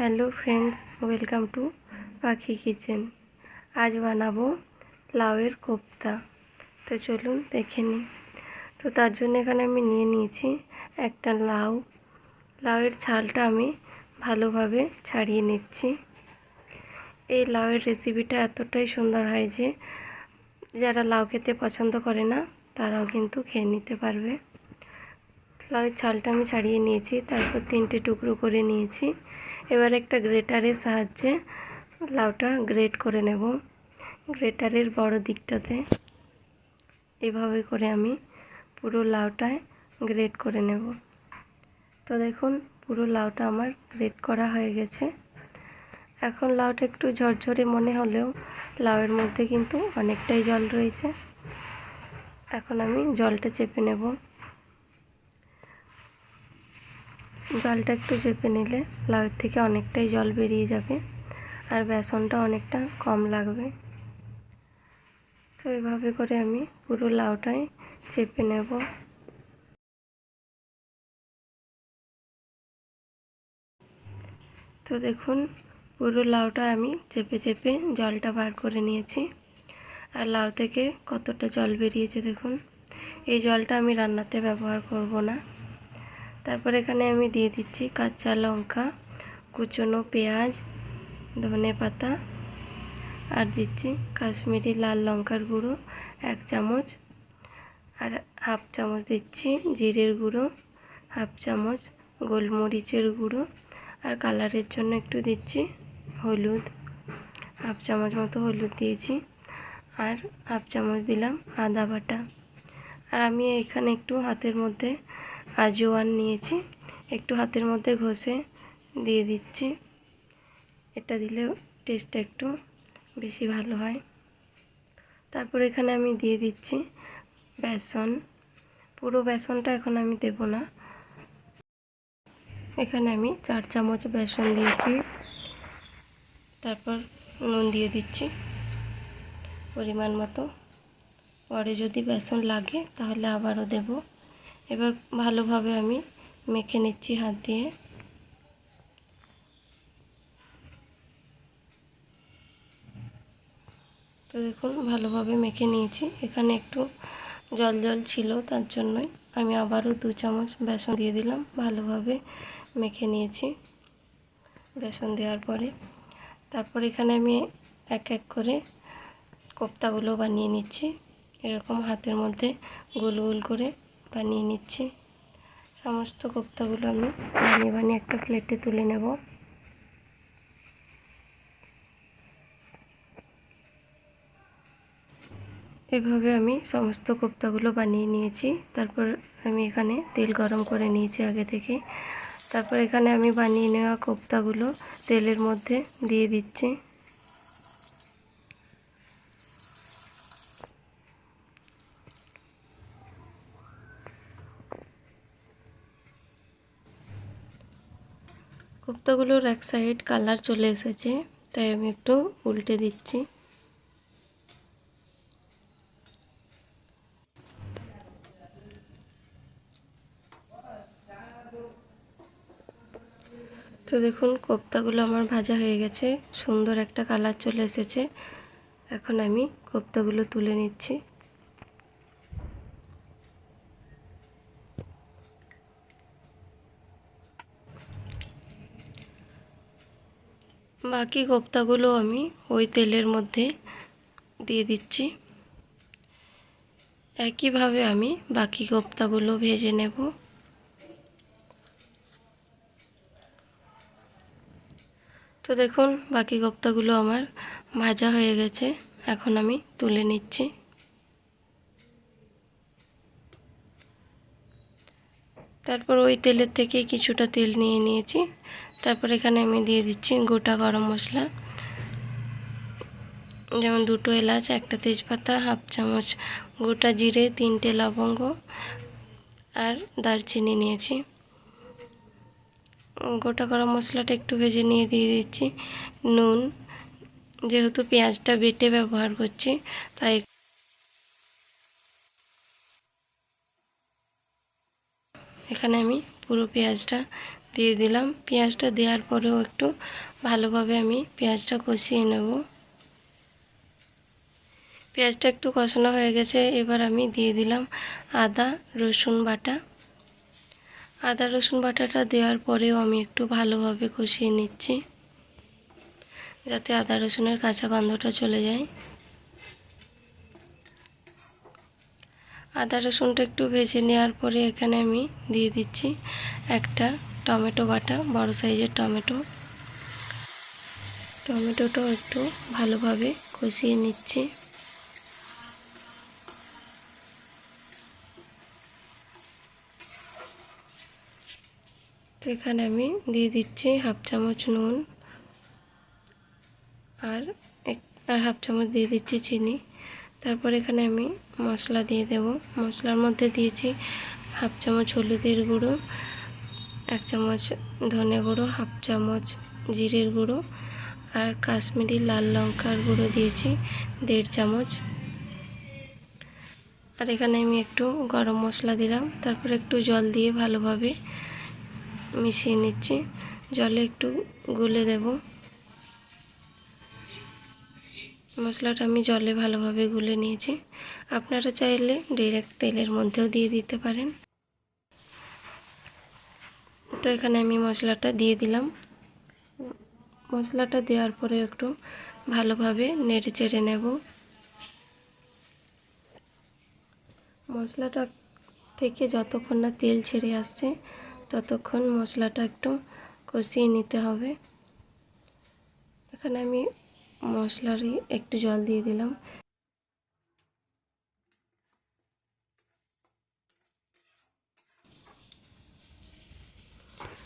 Hello friends, welcome to पाखी kitchen. आज बनाबो लाउएर कोफ्ता। तो चलुन देखे नी। तो तार जोन्नो एखाने आमि निये निয়েছি একটা লাউয়ের ছালটা আমি ভালোভাবে ছাড়িয়ে নিচ্ছি। এই লাউয়ের রেসিপিটা এতটাই সুন্দর হয় যে যারা লাউ খেতে পছন্দ করে না তারাও কিন্তু খেয়ে নিতে পারবে। লাউয়ের ছালটা আমি ছাড়িয়ে নিয়েছি, তারপর 3টে টুকরো করে নিয়েছি। এবার একটা গ্রেটারের সাহায্যে লাউটা গ্রেট করে নেব। গ্রেটারের বড় দিকটাতে এভাবে করে আমি পুরো লাউটায় গ্রেট করে নেব। তো দেখুন পুরো লাউটা আমার গ্রেট করা হয়ে গেছে। এখন লাউটা একটু ঝরঝরে মনে হলেও লাউয়ের মধ্যে কিন্তু অনেকটাই জল রয়েছে। এখন আমি জলটা চেপে নেব। জলটা একটু চেপে নিলে লাউয়ের থেকে অনেকটাই জল বেরিয়ে যাবে আর বেসনটা অনেকটা কম লাগবে। তো এইভাবে করে আমি পুরো লাউটাই চেপে নেব। তো দেখুন পুরো লাউটা আমি চেপে চেপে জলটা বার করে নিয়েছি। আর লাউ থেকে কতটা জল বেরিয়েছে দেখুন। এই জলটা আমি রান্নাতে ব্যবহার করব না। তারপর এখানে আমি দিয়ে দিচ্ছি কাঁচা লঙ্কা, কুচনো পেঁয়াজ, ধনে পাতা, আর দিচ্ছি কাশ্মীরি লাল লঙ্কার গুঁড়ো 1 চামচ, আর হাফ চামচ দিচ্ছি জিরের গুঁড়ো, হাফ চামচ গোলমরিচের গুঁড়ো, আর কালারের জন্য একটু দিচ্ছি হলুদ, হাফ চামচ মতো হলুদ দিয়েছি, আর হাফ চামচ দিলাম আদা বাটা। আর আমি এখানে একটু হাতের মধ্যে আজওয়ান নিয়েছি, একটু হাতের মধ্যে ঘষে দিয়ে দিচ্ছি। এটা দিলে টেস্টটা একটু বেশি ভালো হয়। তারপর এখানে আমি দিয়ে দিচ্ছি বেসন। পুরো বেসনটা এখন আমি দেব না। এখানে আমি 4 চামচ বেসন দিয়েছি। তারপর নুন দিয়ে দিচ্ছি পরিমাণ মতো। পরে যদি বেসন লাগে তাহলে আবারও দেব। এবার ভালোভাবে আমি মেখে নিচ্ছি হাত দিয়ে। তো দেখুন ভালোভাবে মেখে নিয়েছি। এখানে একটু জল জল ছিল, তার জন্যই আমি আবারও 2 চামচ বেসন দিয়ে দিলাম। ভালোভাবে মেখে নিয়েছি বেসন দেওয়ার পরে। তারপর এখানে আমি এক এক করে কোফতাগুলো বানিয়ে নিচ্ছি। এরকম হাতের মধ্যে গোল গোল করে বানিয়ে নিচ্ছি। সমস্ত কোফতাগুলো আমি বানিয়ে বানিয়ে একটা প্লেটে তুলে নেব। এভাবে আমি সমস্ত কোফতাগুলো বানিয়ে নিয়েছি। তারপর আমি এখানে তেল গরম করে নিয়েছি আগে থেকে। তারপর এখানে আমি বানিয়ে নেওয়া কোফতাগুলো তেলের মধ্যে দিয়ে দিচ্ছি। কোফতাগুলোর এক সাইড কালার চলে এসেছে, তাই আমি একটু উল্টে দিচ্ছি। তো দেখুন কোফতাগুলো আমার ভাজা হয়ে গেছে, সুন্দর একটা কালার চলে এসেছে। এখন আমি কোফতাগুলো তুলে নিচ্ছি। বাকি কোফতাগুলো আমি ওই তেলের মধ্যে দিয়ে দিচ্ছি। একইভাবে আমি বাকি কোফতাগুলো ভেজে নেব। তো দেখুন বাকি কোফতাগুলো আমার ভাজা হয়ে গেছে, এখন আমি তুলে নিচ্ছি। তারপর ওই তেলের থেকে কিছুটা তেল নিয়ে নিয়েছি। তারপর এখানে আমি দিয়ে দিচ্ছি গোটা গরম মশলা, যেমন 2টো এলাচ, 1টা তেজপাতা, হাফ চামচ গোটা জিরে, 3টে লবঙ্গ, আর দারচিনি নিয়েছি। গোটা গরম মশলাটা একটু ভেজে নিয়ে দিয়ে দিচ্ছি নুন। যেহেতু পেঁয়াজটা বেটে ব্যবহার করছি তাই এখানে আমি পুরো পেঁয়াজটা দিয়ে দিলাম। পেঁয়াজটা দেওয়ার পরেও একটু ভালোভাবে আমি পেঁয়াজটা কষিয়ে নেব। পেঁয়াজটা একটু কষানো হয়ে গেছে, এবার আমি দিয়ে দিলাম আদা রসুন বাটা। আদা রসুন বাটাটা দেওয়ার পরেও আমি একটু ভালোভাবে কষিয়ে নিচ্ছি, যাতে আদা রসুনের কাঁচা গন্ধটা চলে যায়। আদা রসুনটা একটু ভেজে নেওয়ার পরে এখানে আমি দিয়ে দিচ্ছি একটা টমেটো বাটা, বড় সাইজের টমেটো। টমেটোটাও একটু ভালোভাবে কষিয়ে নিচ্ছি। সেখানে আমি দিয়ে দিচ্ছি হাফ চামচ নুন আর হাফ চামচ দিয়ে দিচ্ছি চিনি। তারপর এখানে আমি মশলা দিয়ে দেব। মশলার মধ্যে দিয়েছি হাফ চামচ হলুদের গুঁড়ো, 1 চামচ ধনে গুঁড়ো, হাফ চামচ জিরের গুঁড়ো আর কাশ্মীরি লাল লঙ্কার গুঁড়ো দিয়েছি 1.5 চামচ। আর এখানে আমি একটু গরম মশলা দিলাম। তারপর একটু জল দিয়ে ভালোভাবে মিশিয়ে নিচ্ছি। জলে একটু গুলে দেব। মশলাটা আমি জলে ভালোভাবে গুলে নিয়েছি। আপনারা চাইলে ডাইরেক্ট তেলের মধ্যেও দিয়ে দিতে পারেন। তো এখানে আমি মশলাটা দিয়ে দিলাম। মশলাটা দেওয়ার পরে একটু ভালোভাবে নেড়ে চেড়ে নেব। মশলাটা থেকে যতক্ষণ না তেল ছেড়ে আসছে ততক্ষণ মশলাটা একটু কষিয়ে নিতে হবে। এখানে আমি মশলারই একটু জল দিয়ে দিলাম।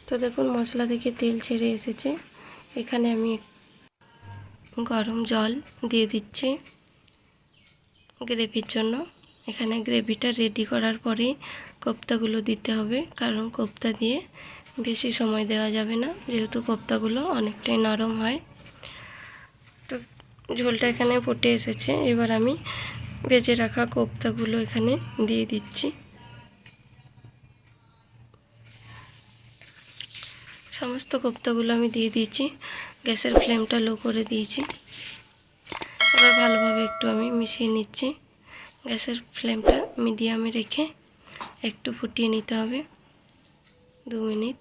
তো দেখুন মশলা থেকে তেল ছেড়ে এসেছে। এখানে আমি গরম জল দিয়ে দিচ্ছি গ্রেভির জন্য। এখানে গ্রেভিটা রেডি করার পরেই কোপ্তাগুলো দিতে হবে, কারণ কোপ্তা দিয়ে বেশি সময় দেওয়া যাবে না, যেহেতু কোপ্তাগুলো অনেকটাই নরম হয়। তো ঝোলটা এখানে ফুটে এসেছে। এবার আমি ভেজে রাখা কোপ্তাগুলো এখানে দিয়ে দিচ্ছি। সমস্ত কোপ্তাগুলো আমি দিয়ে দিয়েছি। গ্যাসের ফ্লেমটা লো করে দিয়েছি। এবার ভালোভাবে একটু আমি মিশিয়ে নিচ্ছি। গ্যাসের ফ্লেমটা মিডিয়ামে রেখে একটু ফুটিয়ে নিতে হবে 2 মিনিট।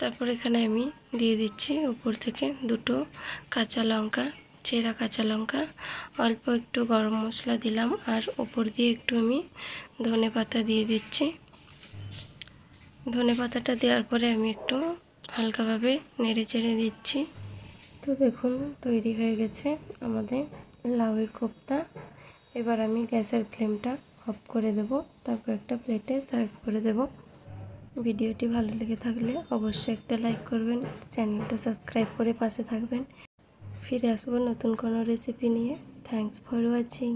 তারপর এখানে আমি দিয়ে দিচ্ছি উপর থেকে 2টো কাঁচা লঙ্কা, চেরা কাঁচা লঙ্কা। অল্প একটু গরম মশলা দিলাম আর উপর দিয়ে একটু আমি ধনেপাতা দিয়ে দিচ্ছি। ধনেপাতাটা দেওয়ার পরে আমি একটু হালকাভাবে নেড়ে চেড়ে দিচ্ছি। তো দেখুন তৈরি হয়ে গেছে আমাদের লাউয়ের কোপ্তা। এবার আমি গ্যাসের ফ্লেমটা অফ করে দেব, তারপর একটা প্লেটে সার্ভ করে দেব। ভিডিওটি ভালো লেগে থাকলে অবশ্যই একটা লাইক করবেন, চ্যানেলটা সাবস্ক্রাইব করে পাশে থাকবেন। ফিরে আসবো নতুন কোনো রেসিপি নিয়ে। Thanks for watching.